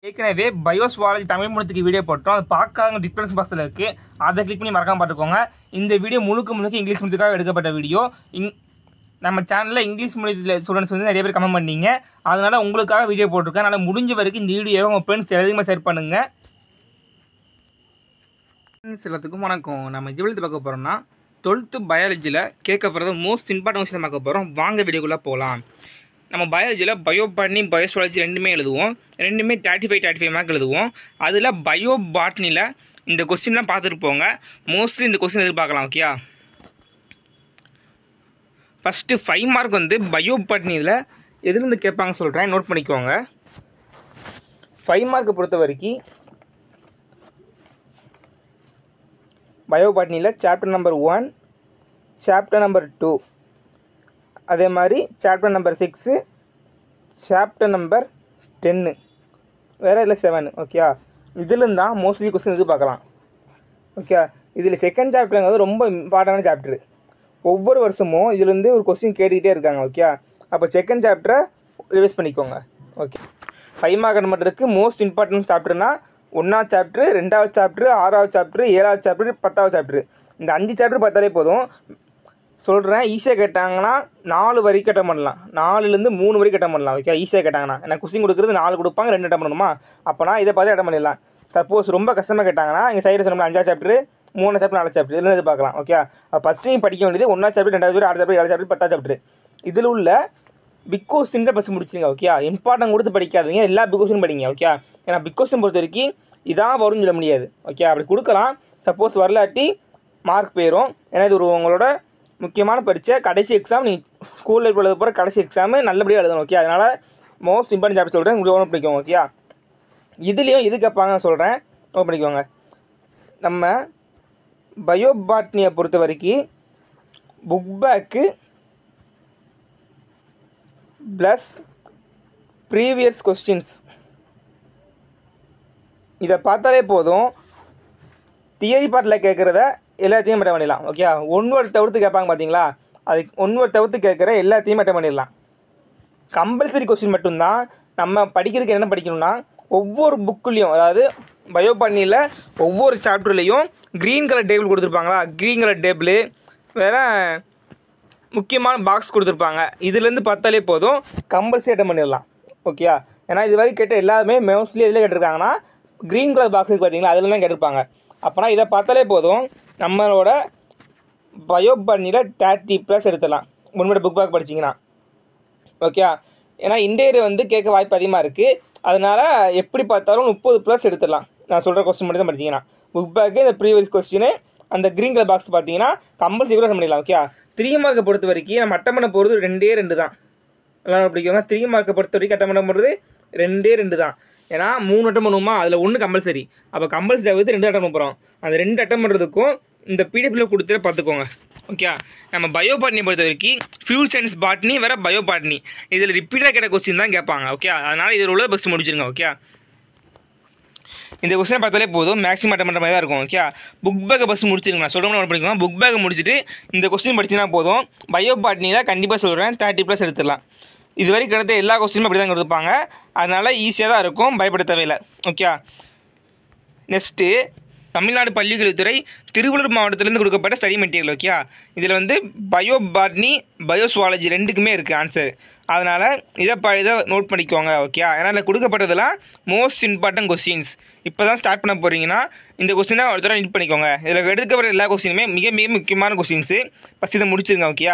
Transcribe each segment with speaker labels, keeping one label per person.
Speaker 1: ஏற்கனவே biozoology Tamil மூலத்துக்கு video போட்டோம். அது பார்க்காத டிஃபரன்ஸ் பாக்ஸில் இருக்குது. அதை கிளிக் பண்ணி மறக்காம பார்த்துக்கோங்க. இந்த வீடியோ முழுக்க இங்கிலீஷ் மீடியத்துக்காக எடுக்கப்பட்ட வீடியோ. நம்ம சேனலில் இங்கிலீஷ் மீடியத்தில் ஸ்டூடெண்ட்ஸ் வந்து நிறைய பேர் கமெண்ட் பண்ணீங்க. அதனால் உங்களுக்காக வீடியோ போட்டிருக்கேன். அதனால் முடிஞ்ச வரைக்கும் இந்த வீடியோவை உங்கள் ஃப்ரெண்ட்ஸ் எல்லாத்தையுமே ஷேர் பண்ணுங்கள். ஃப்ரெண்ட்ஸ் எல்லாத்துக்கும் வணக்கம். நம்ம ஜிவலத்து பார்க்க போகிறோம்னா 12th பயாலஜியில் கேட்கப்படுறது மோஸ்ட் இம்பார்ட்டன்ட் விஷயம் பார்க்க போகிறோம். வாங்க வீடியோக்குள்ளே போகலாம். நம்ம பயாலஜியில் பயோபாட்னி பயோஸ்வாலஜி ரெண்டுமே எழுதுவோம். ரெண்டுமே 35 மார்க் எழுதுவோம். அதில் பயோபாட்னியில் இந்த கொஸ்டின்லாம் பார்த்துட்டு போங்க. மோஸ்ட்லி இந்த கொஸ்டின் எதிர்பார்க்கலாம். ஓகே, ஃபஸ்ட்டு 5 மார்க் வந்து பயோபாட்னியில் எதுலேருந்து கேட்பாங்க சொல்கிறேன், நோட் பண்ணிக்கோங்க. 5 மார்க்கை பொறுத்த வரைக்கும் பயோபாட்னியில் சாப்டர் நம்பர் 1, சாப்டர் நம்பர் 2, அதே மாதிரி சாப்டர் நம்பர் 6, சாப்டர் நம்பர் 10, வேறு இல்லை 7. ஓகே, இதுலேருந்து தான் மோஸ்ட்லி கொஸ்டின் எதிர்பார்க்கலாம். ஓகே, இதில் செகண்ட் சாப்டருங்கிறது ரொம்ப இம்பார்ட்டண்டான சாப்டரு. ஒவ்வொரு வருஷமும் இதுலேருந்து ஒரு கொஸ்டின் கேட்டுக்கிட்டே இருக்காங்க. ஓகே, அப்போ செகண்ட் சாப்டரை ரிவைஸ் பண்ணிக்கோங்க. ஓகே, 5 மார்க் மட்டும் இருக்குது. மோஸ்ட் இம்பார்ட்டன்ட் சாப்டர்னா 1ஆவது சாப்டரு, 2ஆவது சாப்டரு, 6ஆவது சாப்டரு, 7ஆவது சாப்டரு, 10ஆவது சாப்டரு. இந்த 5 சாப்டர் பார்த்தாலே போதும். சொல்கிறேன், ஈஸியாக கேட்டாங்கன்னா 4 வரைக்கும் அட்டன் பண்ணலாம். 4லேருந்து 3 வரைக்கும் அட்டன் பண்ணலாம். ஓகே, ஈஸியாக கேட்டாங்கன்னா எனக்கு கொஸ்டின் கொடுக்குறது 4 கொடுப்பாங்க, 2 அட்டன் பண்ணணுமா? அப்போனா இதை பார்த்து அட்டன் பண்ணிடலாம். சப்போஸ் ரொம்ப கஷ்டமாக கேட்டாங்கன்னா இங்கே சைடில் சொன்ன 5ஆவது சாப்டர், 3ஆவது சாப்டர், 4ஆவது சாப்டர் இதுலேருந்து பார்க்கலாம். ஓகே, ஃபஸ்ட்டு நீங்கள் படிக்க வேண்டியது 1ஆவது சாப்டர், 2ஆவது சாப்டர், 6ஆவது சாப்டர், 7ஆவது சாப்டர், 10ஆவது சாப்டர். இதில் உள்ள பிக் கொஸ்டின்ஸை ஃபஸ்ட்டு முடிச்சிருங்க. ஓகே, இம்பார்ட்டன் கொடுத்து படிக்காதீங்க, எல்லா பிக் கொஸ்டின் படிங்க. ஓகே, ஏன்னா பிக் கொஸ்டின் பொறுத்த வரைக்கும் இதான் வரும்னு சொல்ல முடியாது. ஓகே, அப்படி கொடுக்கலாம். சப்போஸ் வரலாட்டி மார்க் போயிடும். ஏன்னா இது ஒரு உங்களோட முக்கியமான படித்த கடைசி எக்ஸாம். நீங்கள் ஸ்கூலில் எழுத போகிற கடைசி எக்ஸாமு நல்லபடியாக எழுதணும். ஓகே, அதனால் மோஸ்ட் இம்பார்ட்டன்ட் சாப்டர் சொல்கிறேன், உங்களுக்கு ஓன் பண்ணிக்கோங்க. ஓகே, இதுலேயும் இது கேட்பாங்க சொல்கிறேன், ஓன் பண்ணிக்கோங்க. நம்ம பயோபாட்னியை பொறுத்த வரைக்கும் book bag plus previous questions இதை பார்த்தாலே போதும். தியரி பார்ட்டில் கேட்குறத எல்லாத்தையும் அட்டன் பண்ணிடலாம். ஓகே, 1 வேர்ட் தவிர்த்து கேட்பாங்க பார்த்தீங்களா, அது 1 வேர்ட் தவிர்த்து கேட்குற எல்லாத்தையும் அட்டன் பண்ணிடலாம். கம்பல்சரி கொஸ்டின் மட்டும்தான் நம்ம படிக்கிறதுக்கு என்ன படிக்கணும்னா, ஒவ்வொரு புக்குலேயும், அதாவது பயோபாட்னியில் ஒவ்வொரு சாப்டர்லேயும் க்ரீன் கலர் டேபிள் கொடுத்துருப்பாங்களா, க்ரீன் கலர் டேபிள் வேறு முக்கியமான பாக்ஸ் கொடுத்துருப்பாங்க. இதுலேருந்து பார்த்தாலே போதும், கம்பல்சரி அட்டன் பண்ணிடலாம். ஓகே, ஏன்னா இது வரைக்கும் கேட்ட எல்லாருமே மோஸ்ட்லி எதில் கேட்டிருக்காங்கன்னா க்ரீன் கலர் பாக்ஸ் பார்த்தீங்களா, அதில் தான் கேட்டிருப்பாங்க. அப்போனா இதை பார்த்தாலே போதும், நம்மளோட பயோபாட்னியில் 30+ எடுத்துடலாம் முன்னாடி புக் பேக் படிச்சிங்கன்னா. ஓகே, ஏன்னா இன்டீரியர் வந்து கேட்க வாய்ப்பு அதிகமாக இருக்குது. அதனால் எப்படி பார்த்தாலும் 30+ எடுத்துடலாம். நான் சொல்கிற கொஸ்டின் மட்டும் தான் படிச்சிங்கன்னா புக் பேக்கு, இந்த ப்ரீவியஸ் கொஸ்டின், அந்த க்ரீன் கலர் பாக்ஸ் பார்த்தீங்கன்னா கம்பல்சரி கூட பண்ணிடலாம். ஓகே, 3 மார்க்கை பொறுத்த வரைக்கும் நம்ம அட்டன் பண்ண போகிறது 2 தான். எல்லாம் பிடிக்குங்க. 3 மார்க்கை பொறுத்த வரைக்கும் அட்டன் பண்ண போகிறது 2 தான். ஏன்னா 3 அட்டம் பண்ணுவோமா, அதில் 1 கம்பல்சரி. அப்போ கம்பல்சரி தவிர்த்து 2 அட்டம் பண்ண போகிறோம். அந்த 2 அட்டம் பண்ணுறதுக்கும் இந்த பிடிஎஃப்ல கொடுத்து பார்த்துக்கோங்க. ஓகே, நம்ம பயோபாட்னியை பொறுத்த வரைக்கும் ஃபியூல் சயின்ஸ் பாட்னி வேறு பயோபாட்னி இதில் ரிப்பீட்டாக கேட்ட கொஸ்டின் தான் கேட்பாங்க. ஓகே, அதனால் இதில் உள்ள ஃபஸ்ட்டு முடிச்சிருங்க. ஓகே, இந்த கொஸ்டினை பார்த்தாலே போதும், மேக்ஸிமம் அட்டம் பண்ணுற மாதிரி தான் இருக்கும். ஓகே, புக் பேக்கை ஃபஸ்ட்டு முடிச்சிருங்க. நான் சொல்கிறோம் படிக்கணும். புக் பேக்கை முடிச்சுட்டு இந்த கொஸ்டின் படிச்சிங்கன்னா போதும். பயோபாட்னியில் கண்டிப்பாக சொல்கிறேன் 30+ எடுத்துடலாம். இது வரைக்கும் கிடைத்த எல்லா கொஸ்டினும் அப்படி தான் கொடுப்பாங்க. அதனால் ஈஸியாக தான் இருக்கும், பயப்பட தேவையில்லை. ஓகே, நெக்ஸ்ட்டு தமிழ்நாடு பள்ளிக்கல்வித்துறை திருவள்ளூர் மாவட்டத்திலேருந்து கொடுக்கப்பட்ட ஸ்டடி மெட்டீரியல். ஓகே, இதில் வந்து பயோபாட்னி பயோஸ்வாலஜி ரெண்டுக்குமே இருக்குது ஆன்சர். அதனால் இதை நோட் பண்ணிக்கோங்க. ஓகே, ஏன்னா இதில் கொடுக்கப்பட்டதெல்லாம் மோஸ்ட் இம்பார்ட்டன்ட் கொஸ்டின்ஸ். இப்போ தான் ஸ்டார்ட் பண்ண போகிறீங்கன்னா இந்த கொஸ்டினை ஒரு தடவை நோட் பண்ணிக்கோங்க. இதில் எடுக்கப்பட்ட எல்லா கொஸ்டினுமே மிக மிக முக்கியமான கொஸ்டின்ஸு. ஃபஸ்ட் இதை முடிச்சிருங்க. ஓகே,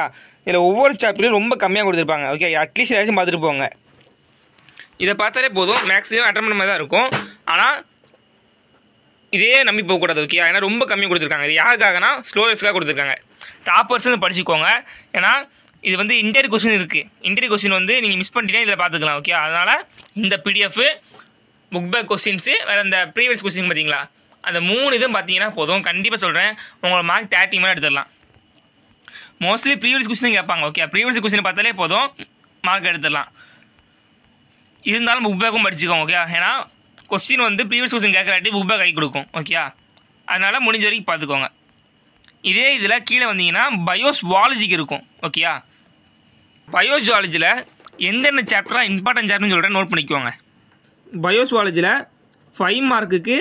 Speaker 1: இதில் ஒவ்வொரு சாப்டர்லையும் ரொம்ப கம்மியாக கொடுத்துருப்பாங்க. ஓகே, அட்லீஸ்ட் ஏதாச்சும் பார்த்துட்டு போங்க. இதை பார்த்தாலே போதும், மேக்ஸிமம் அட்டன் பண்ண மாதிரி தான் இருக்கும். ஆனால் இதே நம்பி போகக்கூடாது. ஓகே, ஏன்னா ரொம்ப கம்மியாக கொடுத்துருக்காங்க. இது யாருக்காகனா ஸ்லோவர்ஸ்க்காக கொடுத்துருக்காங்க. டாப்பர்ஸ் படிச்சுக்கோங்க. ஏன்னா இது வந்து இன்டீரியர் கொஸ்டின் இருக்குது. இன்டீரியர் கொஸ்டின் வந்து நீங்கள் மிஸ் பண்ணிட்டீங்கன்னா இதில் பார்த்துக்கலாம். ஓகே, அதனால் இந்த பிடிஎஃப், புக் பேக் கொஸ்டின்ஸு வேறு இந்த ப்ரீவியஸ் கொஸ்டின் பார்த்தீங்களா, அந்த 3 இதுவும் பார்த்தீங்கன்னா போதும். கண்டிப்பாக சொல்கிறேன், உங்களோட மார்க் 30 மேலே எடுத்துடலாம். மோஸ்ட்லி ப்ரீவியஸ் கொஸ்டின் கேட்பாங்க. ஓகே, ப்ரீவியஸ் கொஸ்டின் பார்த்தாலே போதும், மார்க் எடுத்துடலாம். இருந்தாலும் புக் பேக்கும் படிச்சுக்கோங்க. ஓகே, ஏன்னா கொஸ்டின் வந்து ப்ரீவியஸ் கொஸ்டின் கேட்குறாட்டி புக் பேக் கை கொடுக்கும். ஓகே, அதனால் முடிஞ்ச வரைக்கும் பார்த்துக்கோங்க. இதே இதில் கீழே வந்தீங்கன்னா பயோஸ்வாலஜிக்கு இருக்கும். ஓகே, பயோஜுவாலஜியில் எந்தெந்த சாப்டராக இம்பார்ட்டன்ட் சாப்டர்னு சொல்கிறேன், நோட் பண்ணிக்கோங்க. பயோசுவாலஜியில் 5 மார்க்குக்கு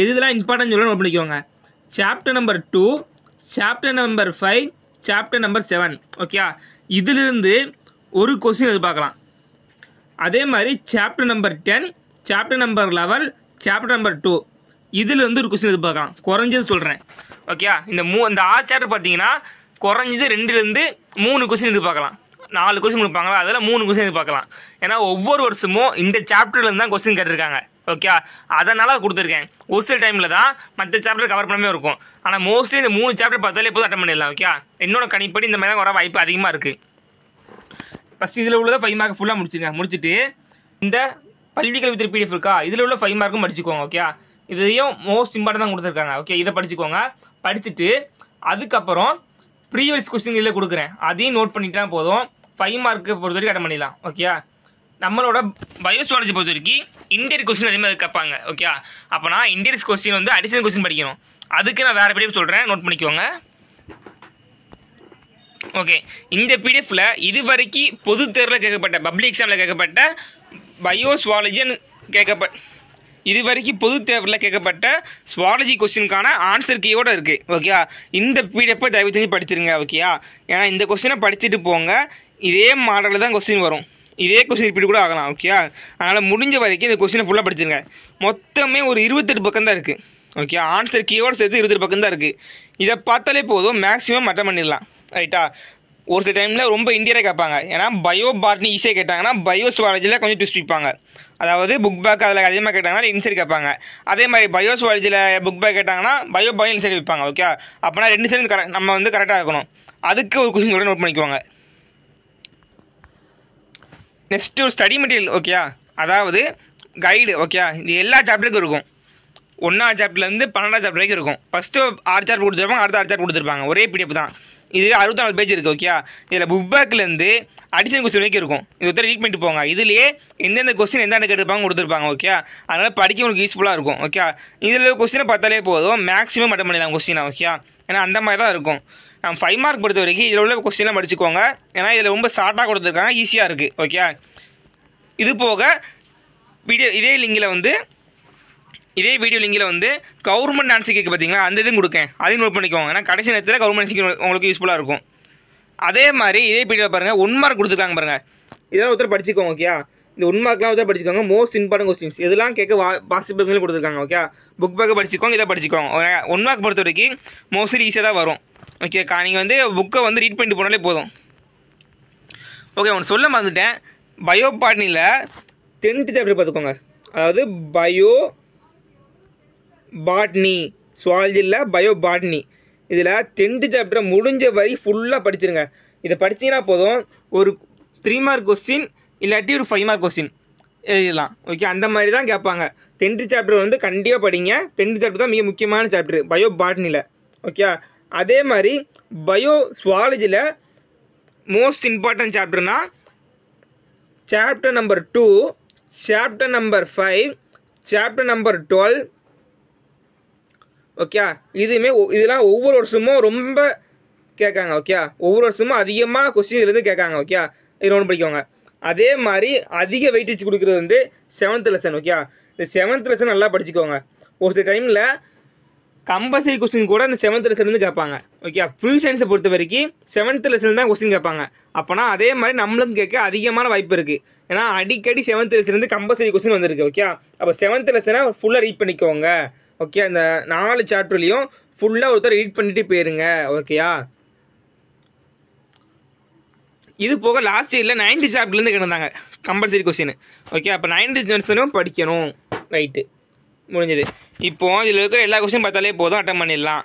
Speaker 1: எதுலாம் இம்பார்ட்டன்ட் சொல்ல நோட் பண்ணிக்கோங்க. Chapter number 2, chapter number 5, chapter number 7. Okay, இதிலிருந்து ஒரு கொஸ்டின் எதிர்பார்க்கலாம். அதே மாதிரி chapter number 10, chapter number 11, chapter number 2 இதிலிருந்து ஒரு கொஸ்டின் எதிர்பார்க்கலாம். குறைஞ்சது சொல்கிறேன். ஓகே, இந்த 6 சாப்டர் பார்த்தீங்கன்னா குறைஞ்சது 2லேருந்து 3 கொஸ்டின் எதிர்பார்க்கலாம். 4 கொஸ்டின் கொடுப்பாங்களா, அதில் 3 கொஸ்டின் எதிர்பார்க்கலாம். ஏன்னா ஒவ்வொரு வருஷமும் இந்த சாப்டர்லேருந்து தான் கொஸ்டின் கேட்டிருக்காங்க. ஓகே, அதனால் கொடுத்துருக்கேன். ஒரு சில டைமில் தான் மற்ற சாப்டர் கவர் பண்ணாமே இருக்கும். ஆனால் மோஸ்ட்லி இந்த 3 சாப்டர் பார்த்தாலே எப்போதும் அட்டன் பண்ணிடலாம். ஓகே, என்னோட கணிப்படி இந்த மாதிரி தான் வர வாய்ப்பு அதிகமாக இருக்குது. ஃபஸ்ட் இதில் உள்ளதை 5 மார்க் ஃபுல்லாக முடிச்சுட்டு இந்த பள்ளி கல்வித்துறை PDF இருக்கா, இதில் உள்ள 5 மார்க்கும் படிச்சுக்கோங்க. ஓகே, இதையும் மோஸ்ட் இம்பார்ட்டன் தான் கொடுத்துருக்காங்க. ஓகே, இதை படிச்சுக்கோங்க. படிச்சுட்டு அதுக்கப்புறம் ப்ரீவியஸ் கொஸ்டின் இதில் கொடுக்குறேன், அதையும் நோட் பண்ணிட்டா போதும். 5 மார்க்கு பொறுத்த வரைக்கும் அட்டன் பண்ணிடலாம். ஓகே, நம்மளோட பயோசுவாலஜி பொறுத்த வரைக்கும் இந்தியன் கொஸ்டின் அதே மாதிரி கேட்பாங்க. ஓகே, அப்போ நான் இந்தியன் கொஸ்டின் வந்து அடிஷனல் கொஸ்டின் படிக்கணும். அதுக்கு நான் வேறு PDF சொல்கிறேன், நோட் பண்ணிக்கோங்க. ஓகே, இந்த PDFல இது வரைக்கும் பொது தேர்வில் கேட்கப்பட்ட பப்ளிக் எக்ஸாமில் கேட்கப்பட்ட பயோசுவாலஜின்னு இது வரைக்கும் பொது தேர்வில் கேட்கப்பட்ட சுவாலஜி கொஸ்டினுக்கான ஆன்சர் கீயோடு இருக்குது. ஓகே, இந்த PDF தயவு செஞ்சு படிச்சிருங்க. ஓகே, ஏன்னா இந்த கொஸ்டினை படிச்சுட்டு போங்க. இதே மாடலில் தான் கொஸ்டின் வரும், இதே கொஸ்டின் ரிப்பீட் கூட ஆகலாம். ஓகே, அதனால் முடிஞ்ச வரைக்கும் இந்த கொஸ்டினை ஃபுல்லாக படிச்சிருங்க. மொத்தமே ஒரு 28 பக்கம் தான் இருக்குது. ஓகே, ஆன்சர் கீயோடு சேர்த்து 28 பக்கம் தான் இருக்குது. இதை பார்த்தாலே போதும், மேக்ஸிமம் அட்டன் பண்ணிடலாம். ரைட்டா, ஒரு சில டைமில் ரொம்ப இந்தியராக கேட்பாங்க. ஏன்னா பயோ பாட்னி ஈஸியாக கேட்டாங்கன்னா பயோசுவாலஜியில் கொஞ்சம் ட்விஸ்ட் வைப்பாங்க. அதாவது புக் பேக் அதில் அதிகமாக கேட்டாங்கன்னா இன்சைட் கேட்பாங்க. அதே மாதிரி பயோசுவாலஜியில் புக் பேக் கேட்டாங்கன்னா பயோ பாட்னி இன்சைட் வைப்பாங்க. ஓகே, அப்போனா 2 சைடு நம்ம வந்து கரெக்டாக இருக்கணும். அதுக்கு ஒரு கொஸ்டின் கூட நோட் பண்ணிக்குவாங்க. நெக்ஸ்ட்டு ஒரு ஸ்டடி மெட்டீரியல். ஓகே, அதாவது கைடு. ஓகே, இது எல்லா சாப்டருக்கும் இருக்கும். 1ஆம் சாப்டர்லேருந்து 12ஆம் சாப்டர் வரைக்கும் இருக்கும். ஃபஸ்ட்டு 6 சாப்டர் கொடுத்துருப்பாங்க, அடுத்த 6 சாப்டர் கொடுத்துருப்பாங்க. ஒரே PDF தான். இது 64 பேஜ் இருக்குது. ஓகே, இதில் புக் பேக்லேருந்து அடிஷனல் கொஸ்டின் வரைக்கும் இருக்கும். இது ஒருத்தர் ரீட் பண்ணிட்டு போங்க. இதுலேயே எந்தெந்த கொஸ்டின் எந்தெந்த கேட்டிருப்பாங்க கொடுத்துருப்பாங்க. ஓகே, அதனால் படிக்க உங்களுக்கு யூஸ்ஃபுல்லாக இருக்கும். ஓகே, இதில் கொஸ்டினை பார்த்தாலே போதும், மேக்ஸிமம் அட்டன் பண்ணிடலாம் கொஸ்டினை. ஓகே, ஏன்னா அந்த மாதிரி தான் இருக்கும். நம்ம 5 மார்க் பொறுத்த வரைக்கும் இதில் உள்ள கொஸ்டின்லாம் படிச்சுக்கோங்க. ஏன்னா இதில் ரொம்ப ஷார்ட்டாக கொடுத்துருக்காங்க, ஈஸியாக இருக்குது. ஓகே, இது போக இதே வீடியோ லிங்கில் வந்து கவர்மெண்ட் ஆன்சர் கேட்க பார்த்தீங்களா, அந்த இதுவும் கொடுக்கேன், அதையும் நோட் பண்ணிக்கோங்க. ஏன்னா கடைசி நேரத்தில் கவர்மெண்ட் ஆன்சர் உங்களுக்கு யூஸ்ஃபுல்லாக இருக்கும். அதே மாதிரி இதே PDF பாருங்கள், 1 மார்க் கொடுத்துருக்காங்க பாருங்கள். இதெல்லாம் ஒருத்தர் படிச்சுக்கோங்க. ஓகே, இந்த 1 மார்க்லாம் ஒருத்தர் படிச்சுக்கோங்க. மோஸ்ட் இம்பார்ட்டன்ட் கொஸ்டின்ஸ் இதெல்லாம் கேட்க பாசிபிள் கொடுத்துருக்காங்க. ஓகே, புக் பேக்கை படிச்சுக்கோங்க, இதை படிச்சுக்கோங்க. 1 மார்க் பொறுத்த வரைக்கும் மோஸ்ட்லி ஈஸியாக தான் வரும். ஓகே, நீங்கள் வந்து புக்கை வந்து ரீட் பண்ணிட்டு போனாலே போதும். ஓகே, ஒன்று சொல்ல மறந்துட்டேன். பயோ பாட்னியில் 10th சாப்டர் பார்த்துக்கோங்க. அதாவது பயோ பாட்னி சுவாலஜியில் பயோ பாட்னி இதில் 10th சாப்டரை முடிஞ்ச வரை ஃபுல்லாக படிச்சிருங்க. இதை படிச்சிங்கன்னா போதும், ஒரு 3 மார்க் கொஸ்டின் இல்லாட்டி ஒரு 5 மார்க் கொஸ்டின் எழுதிடலாம். ஓகே, அந்த மாதிரி தான் கேட்பாங்க. 10th சாப்டர் வந்து கண்டிப்பாக படிங்க. 10th சாப்டர் தான் மிக முக்கியமான சாப்டர் பயோ பாட்னியில். ஓகே, அதே மாதிரி பயோ சுவாலஜியில் மோஸ்ட் இம்பார்ட்டன்ட் சாப்டர்னா chapter number 2, chapter number 5, chapter number 12. Okay, இதெல்லாம் ஒவ்வொரு வருஷமும் ரொம்ப கேட்காங்க. ஓகே, ஒவ்வொரு வருஷமும் அதிகமாக கொஸ்டின் இருந்து கேட்காங்க. ஓகே, இது ஒன்று படிக்கோங்க. அதே மாதிரி அதிக வெயிட்டேஜ் கொடுக்குறது வந்து 7th லெசன். ஓகே, இந்த 7th லெசன் நல்லா படிச்சுக்கோங்க. ஒரு சில டைமில் கம்பல்சரி கொஸ்டின் கூட இந்த 7th லெசன்லேருந்து கேட்பாங்க. ஓகே, ப்ரீ சயின்ஸை பொறுத்த வரைக்கும் 7th லெசன் தான் கொஸ்டின் கேட்பாங்க. அப்போனா அதே மாதிரி நம்மளுக்கும் கேட்க அதிகமான வாய்ப்பு இருக்குது. ஏன்னா அடிக்கடி 7th லெசன்லேருந்து கம்பல்சரி கொஸ்டின் வந்திருக்கு. ஓகே, அப்போ 7th லெசனை ஃபுல்லாக ரீட் பண்ணிக்கோங்க. ஓகே, அந்த 4 சாப்டர்லையும் ஃபுல்லாக ஒருத்தர் ரீட் பண்ணிட்டு போயிருங்க. ஓகேயா, இது போக லாஸ்ட் இயரில் 9th சாப்டர்லேருந்து கேட்டிருந்தாங்க கம்பல்சரி கொஸ்டின். ஓகே, அப்போ 9th லெசனும் படிக்கணும். ரைட்டு, முடிஞ்சது. இப்போது இதில் இருக்கிற எல்லா கொஸ்டின் பார்த்தாலே போதும், அட்டன் பண்ணிடலாம்.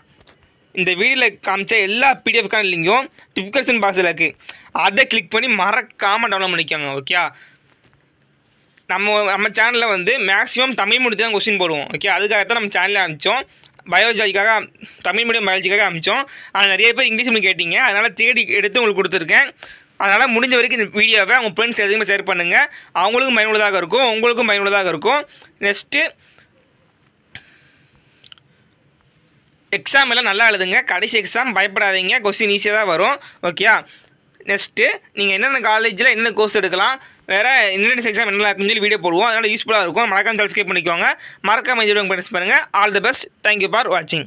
Speaker 1: இந்த வீடியோவில் காமிச்ச எல்லா PDFக்கான லிங்கும் டிஸ்கிரிப்ஷன் பாக்ஸில் இருக்குது. அதை கிளிக் பண்ணி மறக்காமல் டவுன்லோட் பண்ணிக்கோங்க. ஓகே, நம்ம சேனலில் வந்து மேக்ஸிமம் தமிழ் மீடியம் தான் கொஸ்டின் போடுவோம். ஓகே, அதுக்காகத்தான் நம்ம சேனலில் அனுப்பிச்சோம். பயாலஜிக்காக தமிழ் மீடியம் பயாலஜிக்காக அனுப்பிச்சோம். ஆனால் நிறைய பேர் இங்கிலீஷ் மீடியம் கேட்டிங்க, அதனால் தேடி எடுத்து உங்களுக்கு கொடுத்துருக்கேன். அதனால் முடிஞ்ச வரைக்கும் இந்த வீடியோவை உங்கள் ஃப்ரெண்ட்ஸ் எதுவுமே ஷேர் பண்ணுங்கள். அவங்களுக்கும் பயனுள்ளதாக இருக்கும், உங்களுக்கும் பயனுள்ளதாக இருக்கும். நெக்ஸ்ட்டு எக்ஸாம் எல்லாம் நல்லா எழுதுங்க. கடைசி எக்ஸாம் பயப்படாதீங்க, கொஸ்டின் ஈஸியாக தான் வரும். ஓகே, நெக்ஸ்ட்டு நீங்கள் என்னென்ன காலேஜில் என்னென்ன கோர்ஸ் எடுக்கலாம், வேறு என்ட்ரன்ஸ் எக்ஸாம் என்ன இருக்குன்னு சொல்லி வீடியோ போடுவோம். அதனால் யூஸ்ஃபுல்லாக இருக்கும். மறக்காமல் சப்ஸ்கிரைப் பண்ணிக்கோங்க. மறக்காமல் இந்த வீடியோ பண்ணுங்கள். All the best. Thank you for வாட்சிங்.